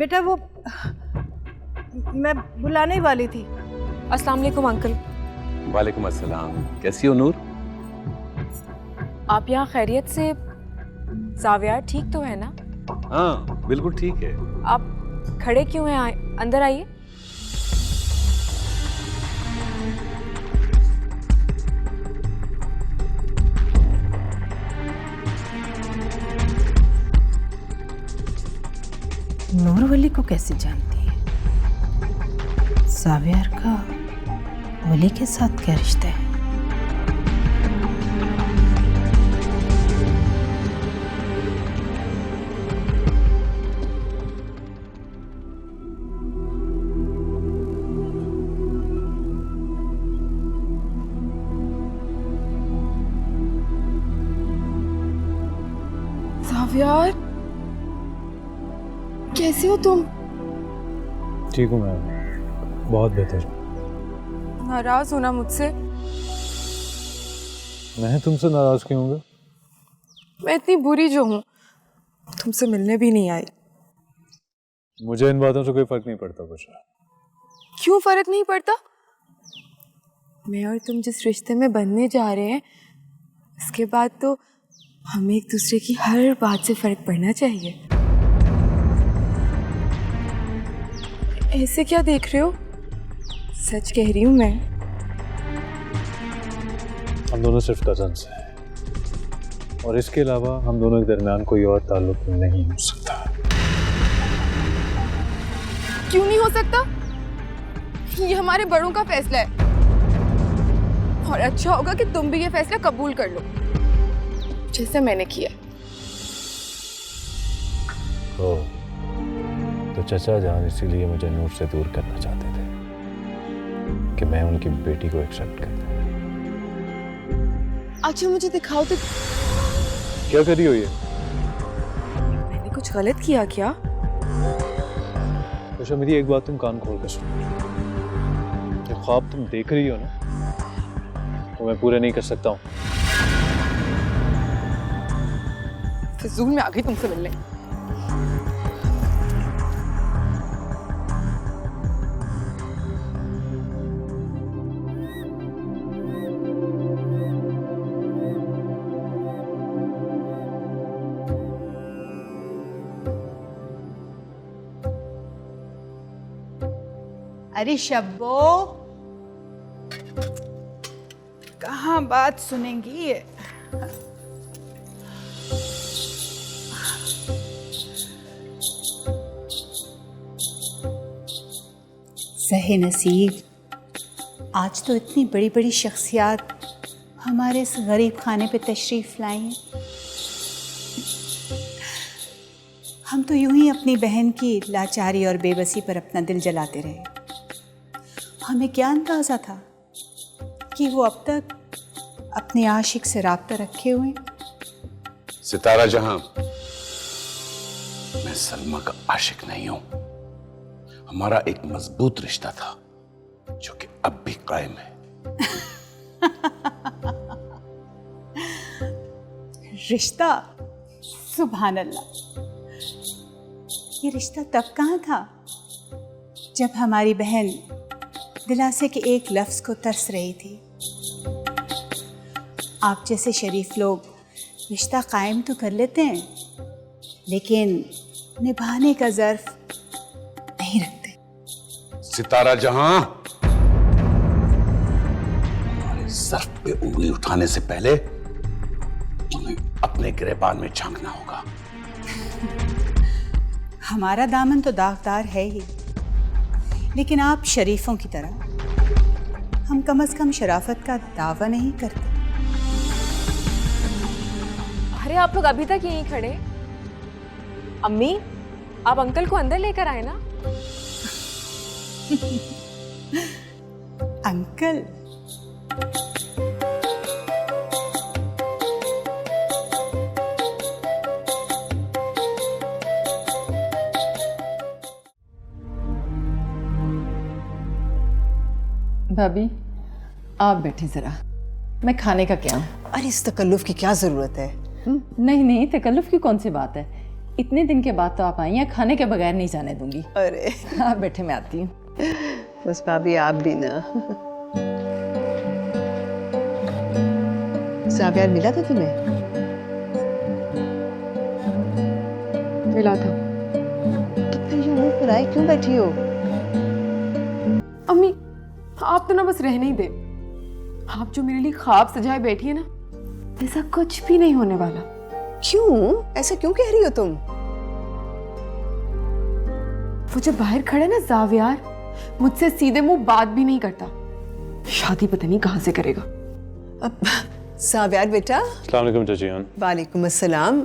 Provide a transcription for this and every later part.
बेटा वो मैं बुलाने वाली थी। अस्सलाम वालेकुम अंकल। वालेकुम अस्सलाम। कैसी हो नूर? आप यहाँ खैरियत से? ज़ावियार ठीक तो है ना? हाँ बिल्कुल ठीक है। आप खड़े क्यों हैं? अंदर आइए। नूरवली को कैसे जानती है? ज़ावियार का वली के साथ क्या रिश्ता है? ज़ावियार, कैसे हो तुम? ठीक हूँ मैं, बहुत बेहतर। नाराज हो ना मुझसे? मैं तुमसे नाराज क्यों होऊंगा? मैं इतनी बुरी जो हूँ, तुमसे मिलने भी नहीं आई। मुझे इन बातों से कोई फर्क नहीं पड़ता बुशरा। क्यों फर्क नहीं पड़ता? मैं और तुम जिस रिश्ते में बनने जा रहे हैं, इसके बाद तो हमें एक दूसरे की हर बात से फर्क पड़ना चाहिए। ऐसे क्या देख रहे हो? सच कह रही हूँ मैं। हम दोनों सिर्फ कजन्स हैं और इसके अलावा हम दोनों के दरमियान कोई और ताल्लुक नहीं हो सकता। क्यों नहीं हो सकता? ये हमारे बड़ों का फैसला है और अच्छा होगा कि तुम भी ये फैसला कबूल कर लो, जैसे मैंने किया। ओ, तो चचा जान इसीलिए मुझे नूर से दूर करना चाहते थे कि मैं उनकी बेटी को एक्सेप्ट कर दूं। अच्छा मुझे दिखाओ तो। क्या करी हो ये? मैंने कुछ गलत किया क्या? अच्छा मेरी एक बात तुम कान खोल कर सुनो। ये ख्वाब तुम देख रही हो ना, तो मैं पूरे नहीं कर सकता हूँ। फिजूल में आ गई तुमसे मिलने। अरे शब्बो, कहाँ बात सुनेंगी ये? सहे नसीब, आज तो इतनी बड़ी बड़ी शख्सियात हमारे इस गरीब खाने पे तशरीफ लाई हैं। हम तो यूं ही अपनी बहन की लाचारी और बेबसी पर अपना दिल जलाते रहे। हमें क्या अंदाजा था कि वो अब तक अपने आशिक से राब्ता रखे हुए। सितारा जहां, मैं सलमा का आशिक नहीं हूं। हमारा एक मजबूत रिश्ता था जो कि अब भी कायम है। रिश्ता? सुभान अल्लाह, ये रिश्ता तब कहाँ था जब हमारी बहन दिलासे के एक लफ्ज को तरस रही थी। आप जैसे शरीफ लोग रिश्ता कायम तो कर लेते हैं, लेकिन निभाने का ज़र्फ नहीं रखते। सितारा जहां, हमारे ज़र्फ पे उंगली उठाने से पहले तुम्हें अपने गिरेबान में झांकना होगा। हमारा दामन तो दागदार है ही, लेकिन आप शरीफों की तरह हम कम से कम शराफत का दावा नहीं करते। अरे आप लोग अभी तक यहीं खड़े? अम्मी, आप अंकल को अंदर लेकर आए ना। अंकल? भाभी आप बैठे जरा, मैं खाने का क्या हूँ। अरे इस तकल्लुफ की क्या जरूरत है? नहीं नहीं, तकल्लुफ की कौन सी बात है। इतने दिन के बाद तो आप आई हैं, खाने के बगैर नहीं जाने दूंगी। अरे आप बैठे, मैं आती हूँ। बस भाभी आप भी ना। साबियार मिला था तुम्हें? मिला था। तो फिर यूं मुंह फुलाए क्यों बैठी हो? अम्मी, आप तो ना बस रहने ही दे। आप जो मेरे लिए ख्वाब सजाए बैठी है ना, ऐसा कुछ भी नहीं होने वाला। क्यों? ऐसा क्यों कह रही हो तुम? वो जब बाहर खड़ा है ना जावियार, मुझसे सीधे मुंह बात भी नहीं करता। शादी पता नहीं कहाँ से करेगा। अब साबियार बेटा। अस्सलाम वालेकुम चाची जान। वालेकुम अस्सलाम।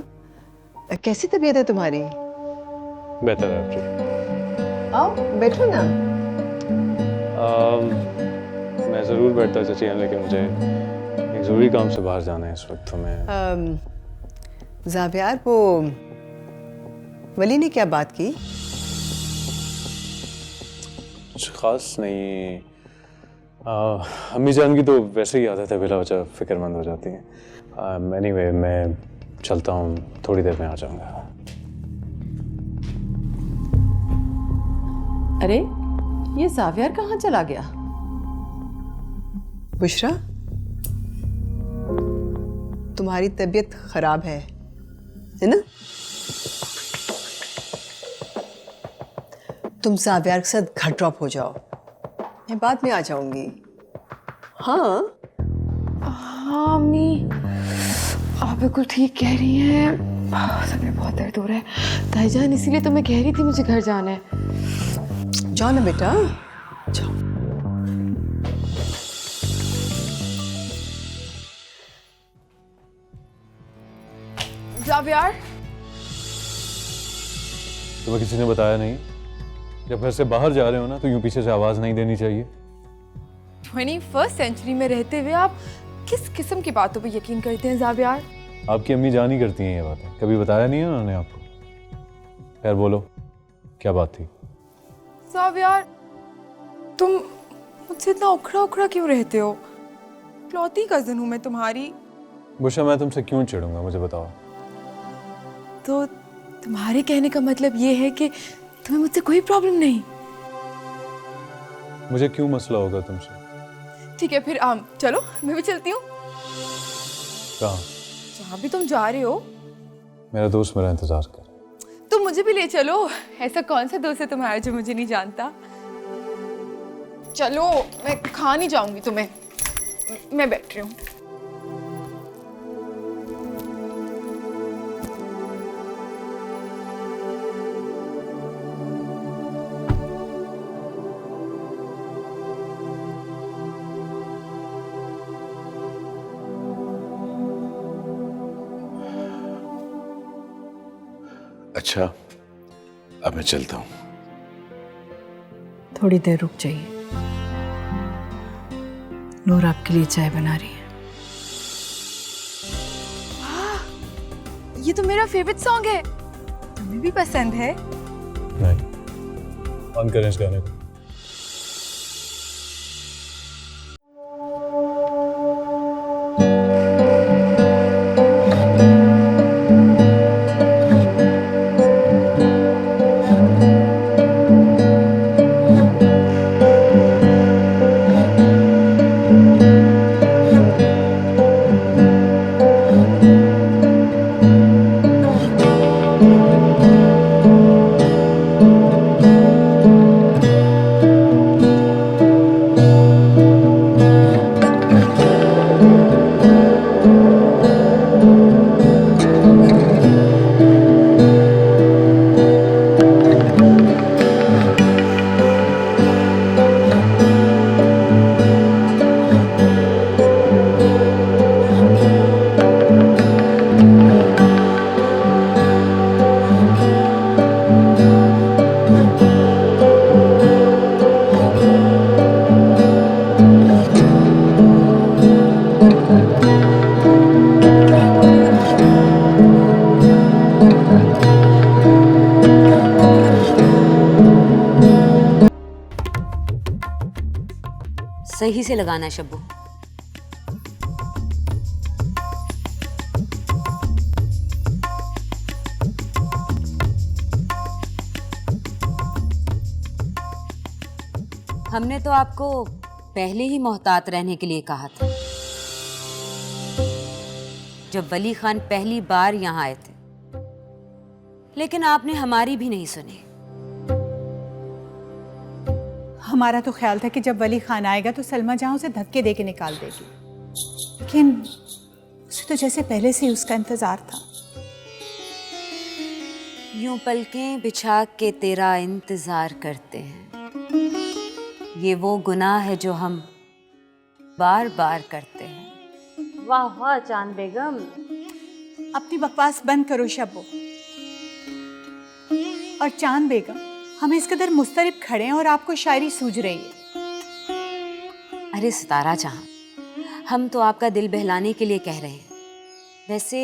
कैसी तबीयत है तुम्हारी? बेहतर है आपकी। आओ बैठो ना। मैं ज़रूर बैठता चाची जान, लेकिन मुझे एक ज़रूरी काम से बाहर जाना है इस वक्त, तो मैं जावियार, वो वली ने क्या बात की? कुछ ख़ास नहीं। अम्मी जान की तो वैसे ही आदत है, बिला वजह फिक्रमंद हो जाती हैं। एनीवे, मैं चलता हूँ, थोड़ी देर में आ जाऊँगा। अरे ये सावियार कहाँ चला गया? बुशरा, तुम्हारी तबीयत खराब है ना? तुम सावियार के साथ घर ड्रॉप हो जाओ, मैं बाद में आ जाऊंगी। हाँ हाँ अम्मी, आप बिल्कुल ठीक कह रही हैं। सर में बहुत दर्द हो रहा है ताईजान, इसीलिए तो मैं कह रही थी मुझे घर जाना है। जाओ ना बेटा, जाओ। जावियार, तुम्हें किसी ने बताया नहीं? जब घर से बाहर जा रहे हो ना, तो यूं पीछे से आवाज़ नहीं देनी चाहिए। 21st सेंचुरी में रहते हुए आप किस किस्म की बातों पे यकीन करते हैं जावियार? आपकी अम्मी जान ही करती हैं ये बातें, कभी बताया नहीं है उन्होंने आपको? खैर बोलो, क्या बात थी? जावियार, तुम मुझसे इतना उखड़ा उखड़ा क्यों रहते हो? इकलौती कजन हूँ मैं तुम्हारी। बुशरा, मैं तुमसे क्यों चिढ़ूंगा, मुझे बताओ। तो तुम्हारे कहने का मतलब ये है कि तुम्हें मुझसे कोई प्रॉब्लम नहीं? मुझे क्यों मसला होगा तुमसे? ठीक है फिर चलो, मैं भी चलती हूँ। कहाँ? जहाँ भी तुम जा रहे हो। मेरा दोस्त मेरा इंतजार कर। तुम मुझे भी ले चलो। ऐसा कौन सा दोस्त है तुम्हारा जो मुझे नहीं जानता? चलो, मैं खा नहीं जाऊंगी तुम्हें, मैं बैठ रही हूँ। अच्छा, अब मैं चलता हूँ। थोड़ी देर रुक जाइए, नूर आपके लिए चाय बना रही है। ये तो मेरा फेवरेट सॉन्ग है, तुम्हें भी पसंद है? नहीं, बंद करें इस गाने को। सही से लगाना है शब्बू। हमने तो आपको पहले ही मोहतात रहने के लिए कहा था, जब वली खान पहली बार यहाँ आए थे, लेकिन आपने हमारी भी नहीं सुनी। हमारा तो ख्याल था कि जब वली खान आएगा तो सलमा जहां उसे धक्के दे के निकाल देगी, लेकिन उसे तो जैसे पहले से ही उसका इंतजार था। यूं पलकें बिछा के तेरा इंतजार करते हैं, ये वो गुनाह है जो हम बार बार करते हैं। वाह वाह चांद बेगम, अपनी बकवास बंद करो शब्बो। और चांद बेगम, हम इस कदर मुस्तरिब खड़े हैं और आपको शायरी सूझ रही है। अरे सितारा जहां, हम तो आपका दिल बहलाने के लिए कह रहे हैं। वैसे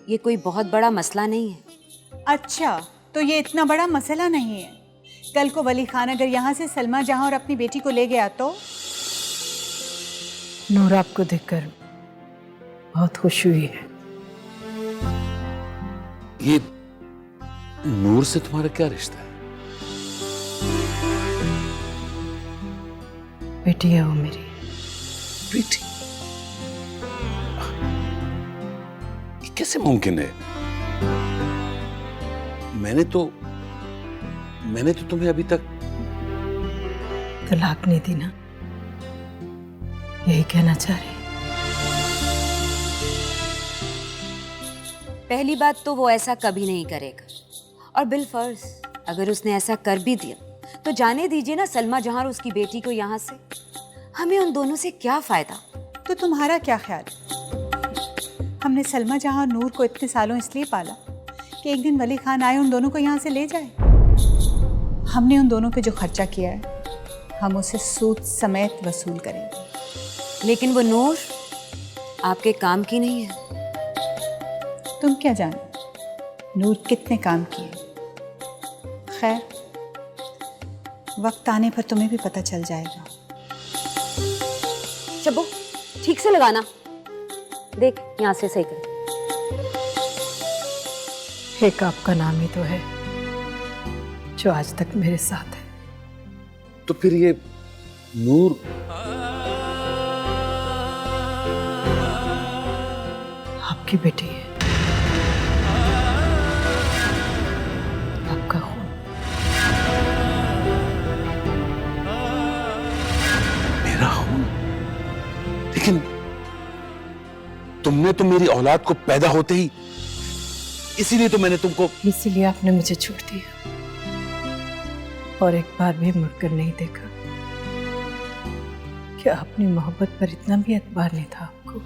ये कोई बहुत बड़ा मसला नहीं है। अच्छा, तो ये इतना बड़ा मसला नहीं है। कल को वली खान अगर यहाँ से सलमा जहां और अपनी बेटी को ले गया तो? नूर, आपको देखकर बहुत खुश हुई है। ये नूर से तुम्हारा क्या रिश्ता है? बेटी है वो मेरी। बेटी? ये कैसे मुमकिन है? मैंने तो तुम्हें अभी तक तलाक नहीं दी ना, यही कहना चाह रही। पहली बात तो वो ऐसा कभी नहीं करेगा, और बिलफर्ज अगर उसने ऐसा कर भी दिया तो जाने दीजिए ना सलमा जहां और उसकी बेटी को यहाँ से। हमें उन दोनों से क्या फायदा? तो तुम्हारा क्या ख्याल? हमने सलमा जहां और नूर को इतने सालों इसलिए पाला कि एक दिन वली खान आए उन दोनों को यहाँ से ले जाए। हमने उन दोनों पे जो खर्चा किया है हम उसे सूद समेत वसूल करेंगे। लेकिन वो नूर आपके काम की नहीं है। तुम क्या जानो नूर कितने काम किए। खैर, वक्त आने पर तुम्हें भी पता चल जाएगा। शब्बो, ठीक से लगाना, देख यहाँ से सही कर। एक आपका नाम ही तो है जो आज तक मेरे साथ है। तो फिर ये नूर आपकी बेटी है, आपका खून। मेरा खून? लेकिन तुमने तो मेरी औलाद को पैदा होते ही, इसीलिए तो मैंने तुमको। इसीलिए आपने मुझे छोड़ दिया और एक बार भी मुड़कर नहीं देखा। क्या अपनी मोहब्बत पर इतना भी एतबार नहीं था आपको?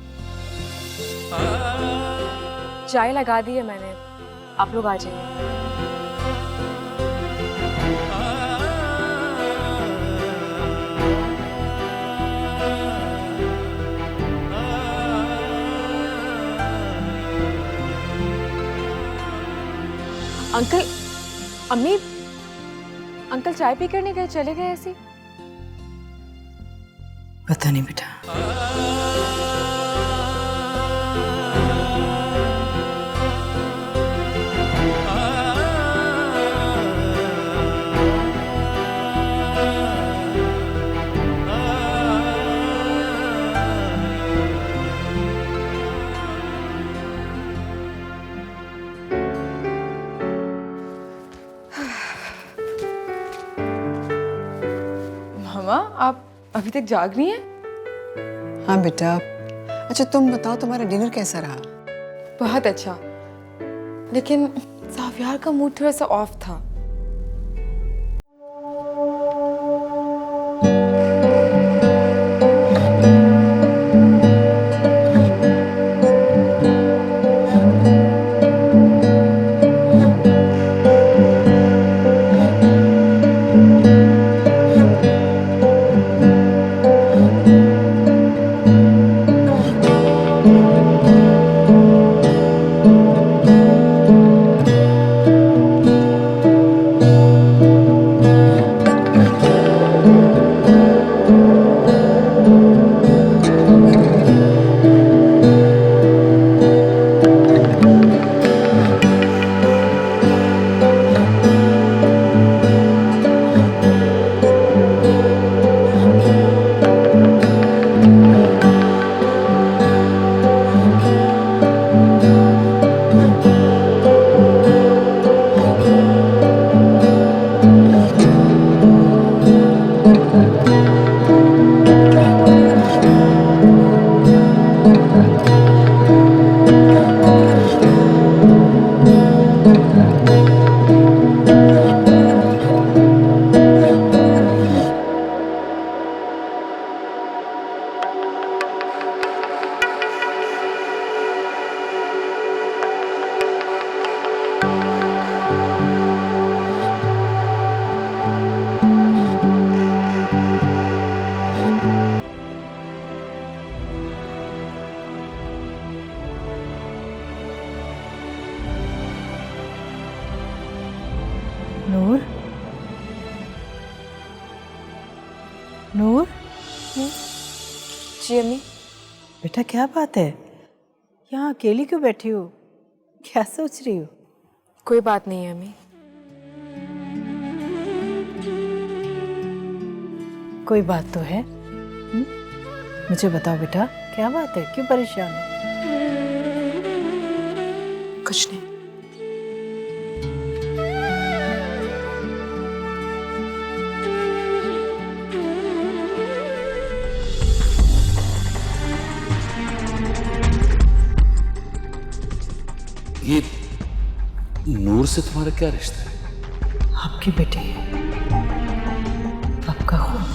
चाय लगा दी है मैंने, आप लोग आ जाइए। अंकल, अम्मी, अंकल चाय पी कर नहीं गए, चले गए ऐसे? पता नहीं बेटा। मामा, आप अभी तक जाग रही हैं? हाँ बेटा। अच्छा तुम बताओ, तुम्हारा डिनर कैसा रहा? बहुत अच्छा, लेकिन साफियार का मूड थोड़ा सा ऑफ था। जी अम्मी। बेटा क्या बात है, यहाँ अकेली क्यों बैठी हो? क्या सोच रही हो? कोई बात नहीं है अम्मी। कोई बात तो है। मुझे बताओ बेटा, क्या बात है, क्यों परेशान हो? कुछ नहीं। ये नूर से तुम्हारा क्या रिश्ता है? आपकी बेटी है, आपका खून।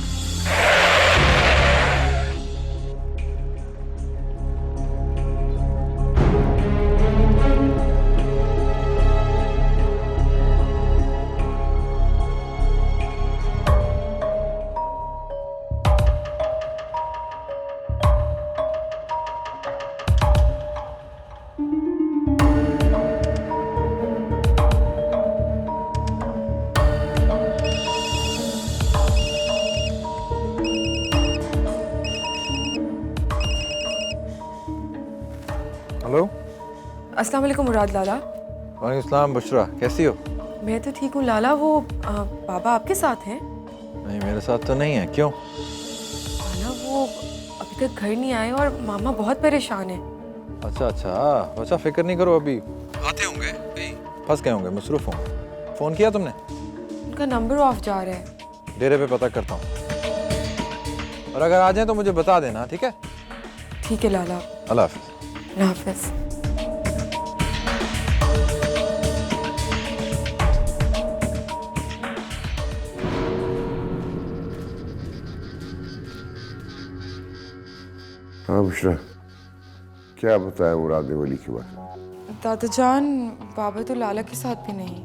हेलो। अस्सलाम वालेकुम मुराद लाला। वालेकुम सलाम बुशरा, कैसी हो? मैं तो ठीक हूँ लाला। वो बाबा आपके साथ हैं? नहीं मेरे साथ तो नहीं है। क्यों? लाला वो अभी तक घर नहीं आए और मामा बहुत परेशान हैं। अच्छा बच्चा फिक्र नहीं करो, अभी आते होंगे, कहीं फंस गए होंगे, मसरूफ होंगे। फ़ोन किया तुमने? उनका नंबर ऑफ जा रहा है। डेरे पे पता करता हूँ, और अगर आ जाए तो मुझे बता देना, ठीक है? ठीक है लाला। अल्लाह हाफिज़। अल्लाह हाफिज़। हाँ बुशरा, क्या बताया मुराद वली की बात? दादा जान, बाबा तो लाला के साथ भी नहीं।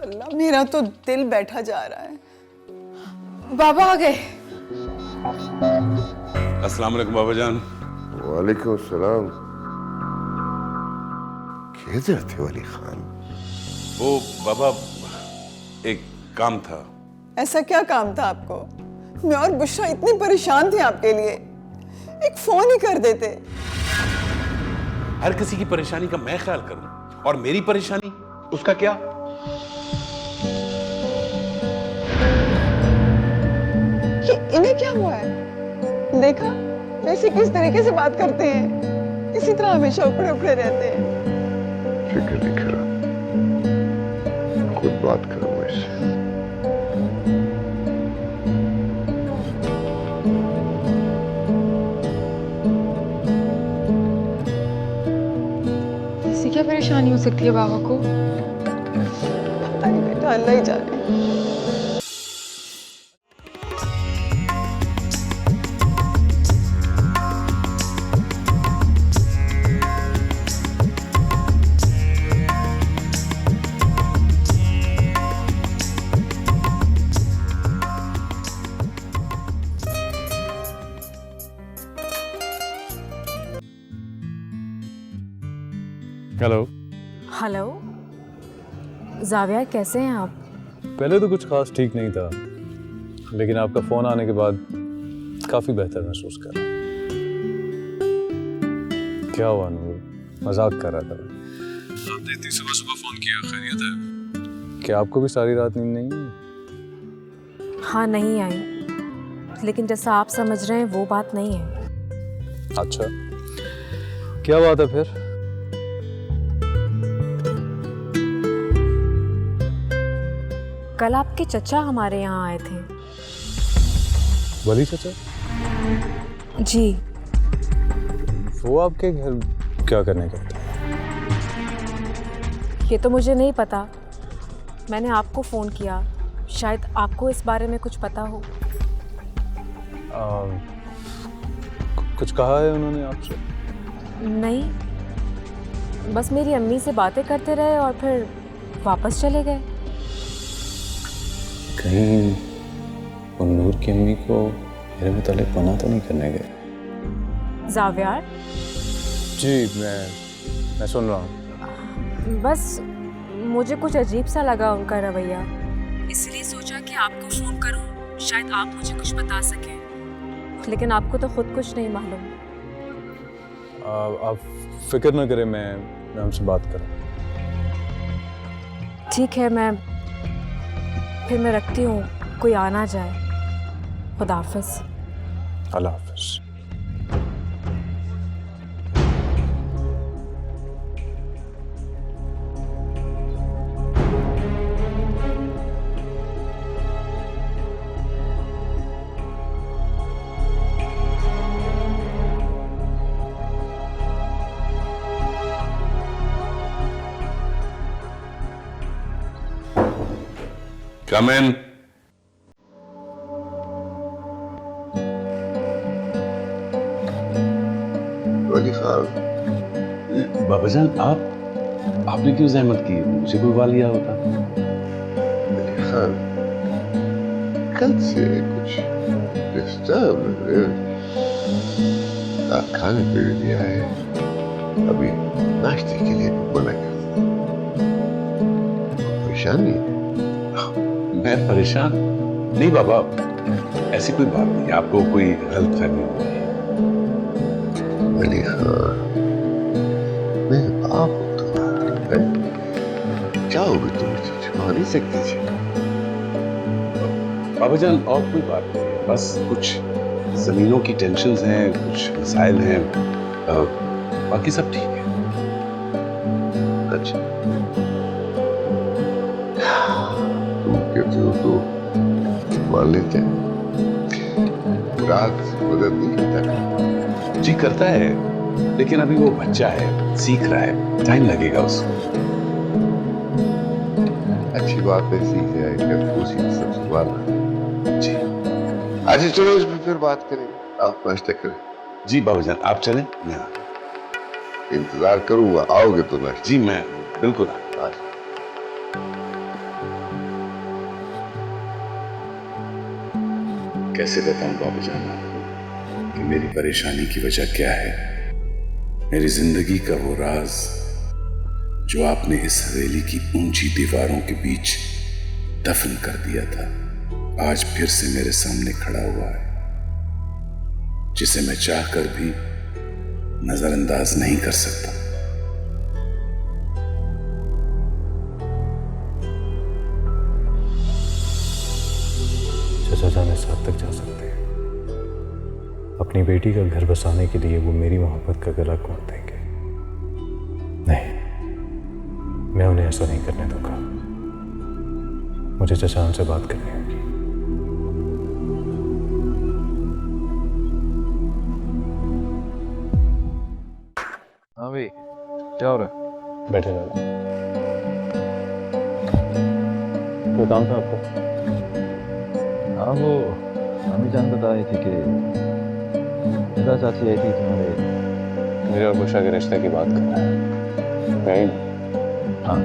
अल्लाह, मेरा तो दिल बैठा जा रहा है। बाबा आ गए। अस्सलाम वालेकुम बाबा जान। वालेकुम सलाम। किधर थे वली खान? वो बाबा, एक काम था। ऐसा क्या काम था आपको? मैं और बुशरा इतनी परेशान थे आपके लिए, एक फोन ही कर देते। हर किसी की परेशानी का मैं ख्याल करूं, और मेरी परेशानी उसका क्या? इन्हें क्या हुआ है? देखा वैसे किस तरीके से बात करते हैं, इसी तरह हमेशा उखड़े उखड़े रहते हैं। फिक्र नहीं करो, खुद बात करूंगा इससे। इससे क्या परेशानी हो सकती है बाबा को? पता नहीं बेटा, अल्लाह ही जाने। हेलो। हेलो जाविया, कैसे हैं आप? पहले तो कुछ खास ठीक नहीं था, लेकिन आपका फ़ोन आने के बाद काफ़ी बेहतर महसूस कर रहा हूं। क्या हुआ नूर, मजाक कर रहा था। आपने इतनी सुबह सुबह फ़ोन किया, खैरियत है? क्या आपको भी सारी रात नींद नहीं आई? हाँ नहीं आई, लेकिन जैसा आप समझ रहे हैं वो बात नहीं है। अच्छा, क्या बात है फिर? कल आपके चचा हमारे यहाँ आए थे। वली चचा? जी। वो आपके घर क्या करने गए थे? ये तो मुझे नहीं पता, मैंने आपको फ़ोन किया, शायद आपको इस बारे में कुछ पता हो। कुछ कहा है उन्होंने आपसे? नहीं, बस मेरी अम्मी से बातें करते रहे और फिर वापस चले गए। कहीं वो नूर की अम्मी को मेरे मुतालिक मना तो नहीं करने गए? जावियार जी, मैं सुन रहा हूँ। बस मुझे कुछ अजीब सा लगा उनका रवैया, इसलिए सोचा कि आपको फ़ोन करूं, शायद आप मुझे कुछ बता सकें। लेकिन आपको तो खुद कुछ नहीं मालूम। आप फिक्र न करें, मैं उनसे बात करूँ। ठीक है, फिर मैं रखती हूँ, कोई आना जाए। खुदा हाफिज। अल्लाह हाफिज। Come in. वली खान, बाबाजान, आपने क्यों जहमत की? मुझे बुलवा लिया होता। वली खान, कल से कुछ डिस्टर्ब लग रहे हो। खाने पे भी दिया है, अभी नाश्ते के लिए भी मना कर दिया। परेशानी है? मैं परेशान नहीं बाबा, ऐसी कोई बात नहीं, आपको कोई गलतफहमी हुई है। वली खान, मैं बाप हूं तुम्हारे, चाहोगे तुम मुझे छुपा नहीं सकते थे। बाबाजान, और कोई बात नहीं है, बस कुछ जमीनों की टेंशन्स हैं, कुछ मसाइल हैं, बाकी सब ठीक है। अच्छा, तुम कहते हो तो मान लेते हैं। रात मदद नहीं करता? जी करता है, लेकिन अभी वो बच्चा है, सीख रहा है, टाइम लगेगा उसको। अच्छी बात है, सीख जाएगा, उसी सब संभालना। जी अच्छा चलो, इसमें फिर बात करेंगे। आप नाश्ता करें। जी बाबाजान, आप चलें, मैं इंतजार करूंगा, आओगे तो नाश्ता। जी मैं बिल्कुल आ। कैसे बताऊं बाबाजान आपको कि मेरी परेशानी की वजह क्या है? मेरी जिंदगी का वो राज जो आपने इस हवेली की ऊंची दीवारों के बीच दफन कर दिया था, आज फिर से मेरे सामने खड़ा हुआ है, जिसे मैं चाहकर भी नजरअंदाज नहीं कर सकता। चचा जान इस हद तक जा सकते हैं। अपनी बेटी का घर बसाने के लिए वो मेरी मोहब्बत का गला घोंट देंगे। नहीं, मैं उन्हें ऐसा नहीं करने दूंगा। मुझे चचा से बात करनी होगी। हाँ भाई, क्या हो रहा है? बैठे रहो। कोई काम था आपको? हाँ, वो अम्मी जान बता रही थी कि निदा चाची आई थी तुम्हारे। मेरे और बुशरा के रिश्ते की बात कर रहा है। मैं हाँ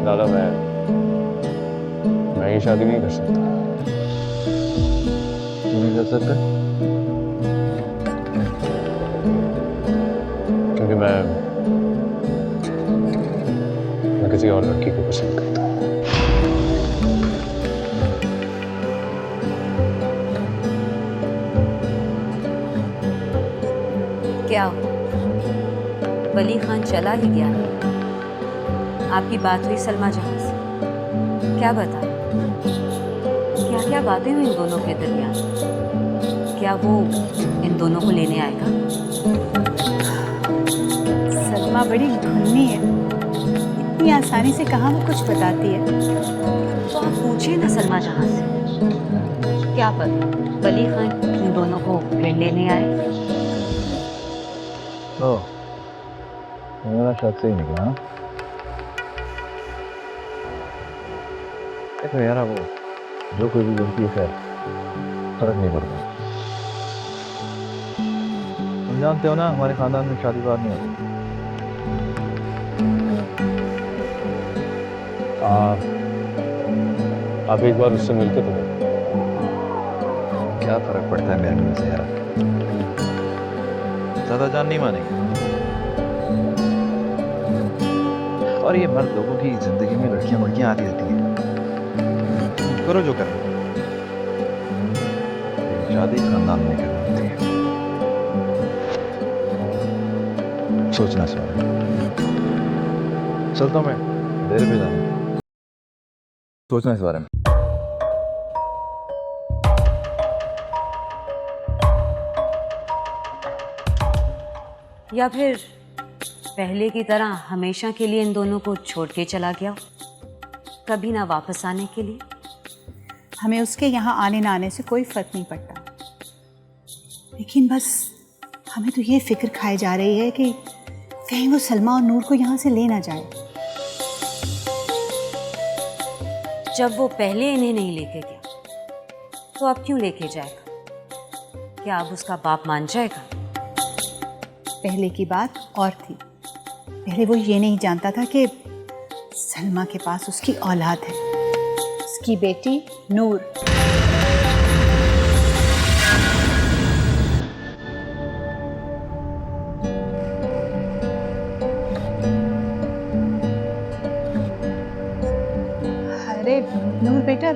दादा, मैं ये शादी नहीं कर सकता। क्यों नहीं कर सकता? क्योंकि मैं किसी और लड़की को पसंद करता हूँ। क्या वली खान चला ही गया? आपकी बात हुई सलमा जहां से? क्या बता, क्या क्या बातें हुई इन दोनों के दरमियान? क्या वो इन दोनों को लेने आएगा? सलमा बड़ी घुन्नी है, इतनी आसानी से कहाँ वो कुछ बताती है। तो आप पूछिए ना सलमा जहां से, क्या पता वली खान इन दोनों को फिर लेने आए। ओह, मेरा शक सही निकला। हाँ? देखो यार, वो जो कोई भी गलती है, खैर फर्क नहीं पड़ता। तुम जानते हो ना, हमारे खानदान में शादी बात नहीं होती। आप एक बार उससे मिलते तो क्या फर्क पड़ता है मेरे में से यार, ज्यादा जान नहीं मानेंगे। और ये मर्द लोगों की जिंदगी में लड़कियां आती रहती हैं, करो जो करना है। शादी खानदान में करनी होती है, सोचना इस बारे में। चलता हूँ मैं, देर पे जाना, सोचना इस बारे में। या फिर पहले की तरह हमेशा के लिए इन दोनों को छोड़ के चला गया, कभी ना वापस आने के लिए। हमें उसके यहाँ आने ना आने से कोई फर्क नहीं पड़ता, लेकिन बस हमें तो ये फिक्र खाई जा रही है कि कहीं वो सलमा और नूर को यहाँ से ले ना जाए। जब वो पहले इन्हें नहीं लेके गया तो अब क्यों लेके जाएगा? क्या अब उसका बाप मान जाएगा? पहले की बात और थी। पहले वो ये नहीं जानता था कि सलमा के पास उसकी औलाद है, उसकी बेटी नूर। अरे नूर बेटा,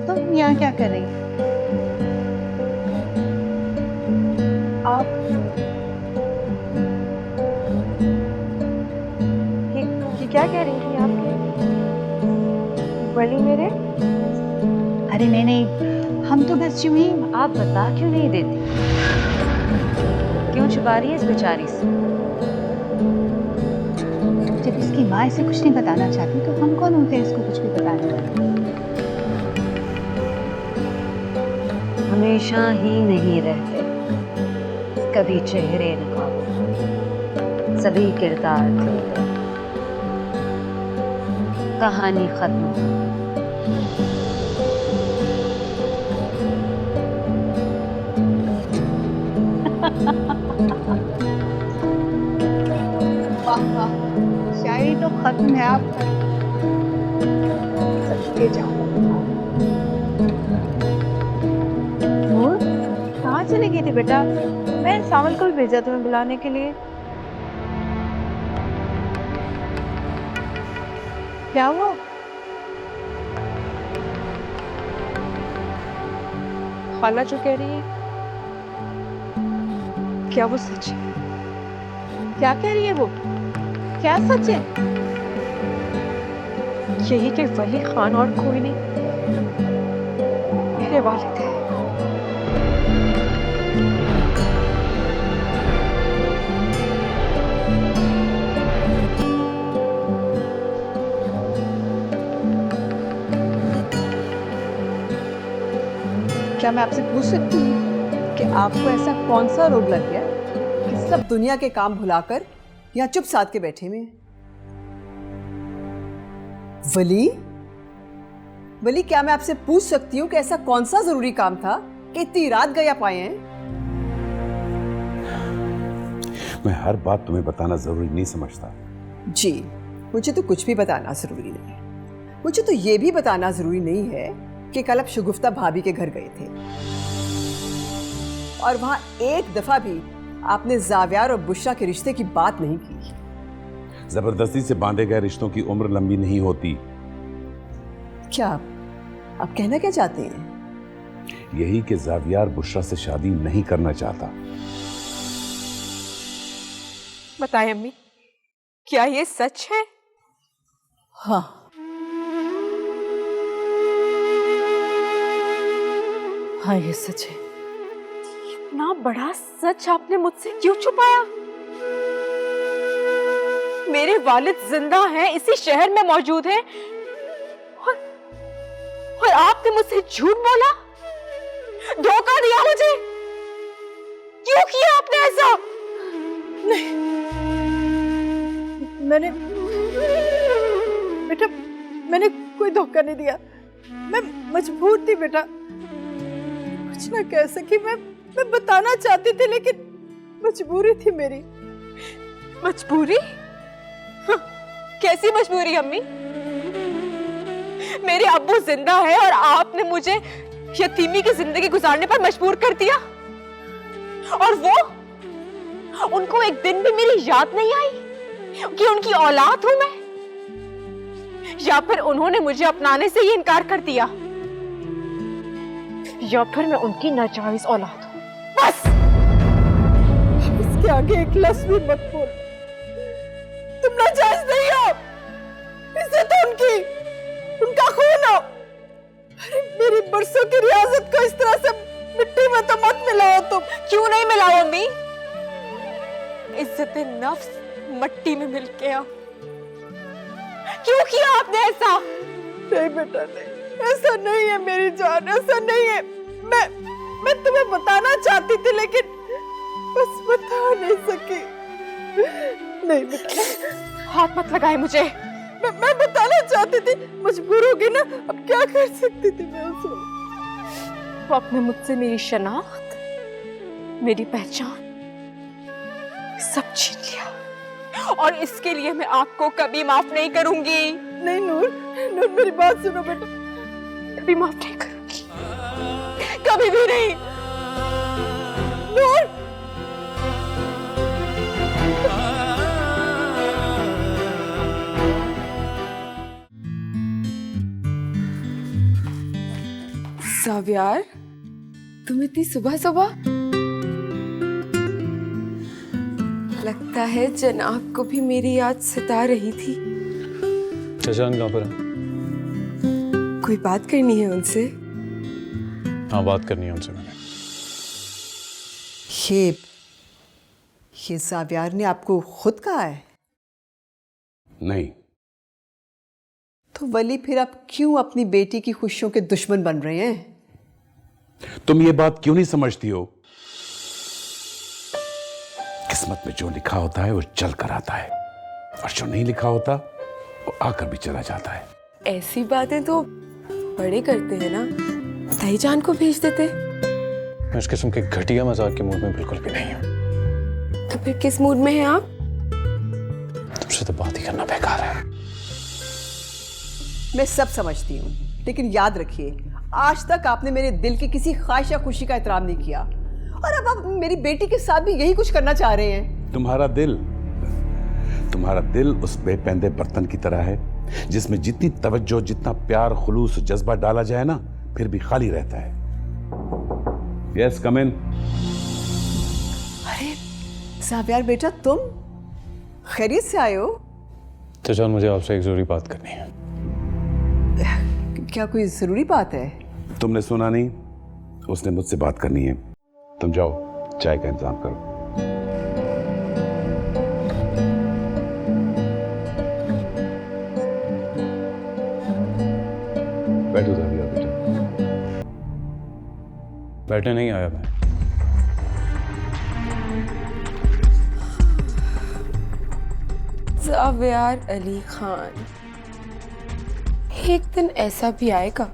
तुम यहाँ क्या कर रही हो? आप क्या कह रही थी आप? वली मेरे? अरे नहीं, हम तो बस यूं ही। आप बता क्यों नहीं देती? क्यों छुपा रही है इस बेचारी से? जब इसकी माँ इसे कुछ नहीं बताना चाहती तो हम कौन होते हैं इसको कुछ भी बताने वाले? हमेशा ही नहीं रहते, कभी चेहरे नकाब, सभी किरदार खुलते, कहानी खत्म। शायरी तो खत्म है आप। ले जाओ। नूर, कहाँ चली गई थी बेटा? मैं सावल को भी भेजा तुम्हें बुलाने के लिए। क्या हुआ? खाला जो कह रही है, क्या वो सच है? क्या कह रही है वो? क्या सच है? यही कि वली खान और कोई नहीं मेरे वालिद है। क्या मैं आपसे पूछ सकती हूँ कि आपको ऐसा कौन सा रोग लग गया कि सब दुनिया के काम भुलाकर यहाँ चुप साध के बैठे हुए हैं? वली, क्या मैं आपसे पूछ सकती हूँ कि ऐसा कौन सा जरूरी काम था कि इतनी रात गए आप आए हैं? मैं हर बात तुम्हें बताना जरूरी नहीं समझता। जी, मुझे तो कुछ भी बताना जरूरी नहीं। मुझे तो ये भी बताना जरूरी नहीं है कि कल आप शगुफ्ता भाभी के घर गए थे और वहां एक दफा भी आपने जावियार और बुशरा के रिश्ते की बात नहीं की। जबरदस्ती से बांधे गए रिश्तों की उम्र लंबी नहीं होती। क्या आप कहना क्या चाहते हैं? यही कि जावियार बुशरा से शादी नहीं करना चाहता। बताएं अम्मी, क्या ये सच है? हाँ, हाँ ये सच है। इतना बड़ा सच आपने मुझसे क्यों छुपाया? मेरे वालिद जिंदा हैं, इसी शहर में मौजूद हैं, और आपने मुझसे झूठ बोला, धोखा दिया मुझे। क्यों किया आपने ऐसा? नहीं, मैंने बेटा, मैंने कोई धोखा नहीं दिया। मैं मजबूर थी बेटा, कुछ ना कह सकी। मैं बताना चाहती थी लेकिन मजबूरी थी मेरी। मजबूरी? कैसी मजबूरी अम्मी? मेरे अब्बू जिंदा है और आपने मुझे यतीमी की जिंदगी गुजारने पर मजबूर कर दिया, और वो उनको एक दिन भी मेरी याद नहीं आई कि उनकी औलाद हूं मैं। या फिर उन्होंने मुझे अपनाने से ही इनकार कर दिया, या फिर मैं उनकी नाजायज औलाद हूं। बस इसके आगे एक लफ्ज भी मत बोल। तुम नाजायज नहीं हो, इज्जत उनकी, उनका खून हो। अरे मेरी बरसों की रियासत को इस तरह से मिट्टी में तो मत मिलाओ तुम। क्यों नहीं मिलाओ अम्मी? इज्जत नफ्स मट्टी में मिल गया। क्यों किया आपने ऐसा? नहीं बेटा नहीं, ऐसा नहीं है मेरी जान, ऐसा नहीं है। मैं तुम्हें बताना चाहती थी लेकिन बस बता नहीं सकी। नहीं बेटा, हाथ मत लगाए मुझे। मैं बताना चाहती थी, मजबूर होगी ना, अब क्या कर सकती थी मैं उसमें। वो आपने मुझसे मेरी शनाख्त, मेरी पहचान सब छीन लिया, और इसके लिए मैं आपको कभी माफ नहीं करूंगी। नहीं नूर, नूर मेरी बात सुनो बेटा, कभी माफ नहीं करूंगी, कभी भी नहीं। नूर सावियार, तुम इतनी सुबह सुबह? लगता है जनाब को भी मेरी याद सता रही थी। शशांक कहाँ पर है? कोई बात करनी है उनसे? हाँ, बात करनी है उनसे मैंने। ये सावियार ने आपको खुद कहा है? नहीं। तो वली फिर आप क्यों अपनी बेटी की खुशियों के दुश्मन बन रहे हैं? तुम ये बात क्यों नहीं समझती हो? किस्मत में जो लिखा होता है वो चल कर आता है, और जो नहीं लिखा होता वो आकर भी चला जाता है। ऐसी बातें तो बड़े करते हैं ना, ताई जान को भेज देते। मैं इस किस्म के घटिया मजाक के मूड में बिल्कुल भी नहीं हूँ। तो फिर किस मूड में हैं आप? तुमसे तो बात ही करना बेकार है। मैं सब समझती हूँ, लेकिन याद रखिए, आज तक आपने मेरे दिल की किसी ख्वाहिश या खुशी का एहतराम नहीं किया, और अब आप मेरी बेटी के साथ भी यही कुछ करना चाह रहे हैं। तुम्हारा दिल उस बेपैंदे बर्तन की तरह है जिसमें जितनी तवज्जो, जितना प्यार, खुलूस, जज्बा डाला जाए ना, फिर भी खाली रहता है। यस, कम इन। अरे सावियार बेटा, तुम खैरियत से आए हो? शशांक, मुझे आपसे एक जरूरी बात करनी है। क्या कोई जरूरी बात है? तुमने सुना नहीं? उसने मुझसे बात करनी है। तुम जाओ, चाय का इंतजाम करो। बैठो जाविया बेटा। बैठने नहीं आया मैं। सावियार अली खान, एक दिन ऐसा भी आएगा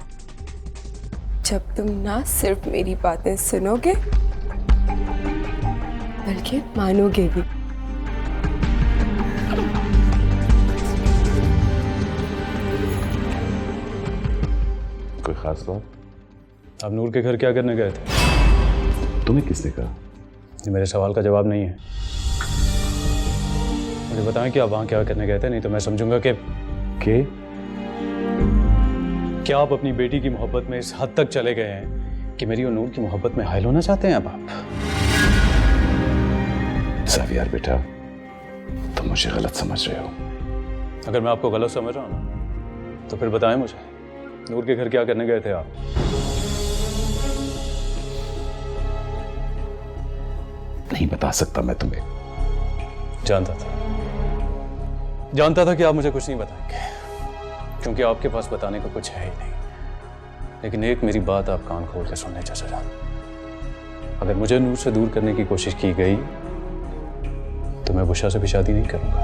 जब तुम ना सिर्फ मेरी बातें सुनोगे बल्कि मानोगे भी। कोई खास बात? आप नूर के घर क्या करने गए थे? तुम्हें किसने कहा? ये मेरे सवाल का जवाब नहीं है। मुझे बताएं कि आप वहां क्या करने गए थे, नहीं तो मैं समझूंगा कि क्या आप अपनी बेटी की मोहब्बत में इस हद तक चले गए हैं कि मेरी और नूर की मोहब्बत में हायल होना चाहते हैं अब आप? सावियार बेटा, तुम मुझे गलत समझ रहे हो। अगर मैं आपको गलत समझ रहा हूं ना, तो फिर बताएं मुझे, नूर के घर क्या करने गए थे आप? नहीं बता सकता मैं तुम्हें। जानता था कि आप मुझे कुछ नहीं बताएंगे, क्योंकि आपके पास बताने को कुछ है ही नहीं। लेकिन एक मेरी बात आप कान खोल के सुनने चाचा, अगर मुझे नूर से दूर करने की कोशिश की गई तो मैं बुशा से भी शादी नहीं करूंगा।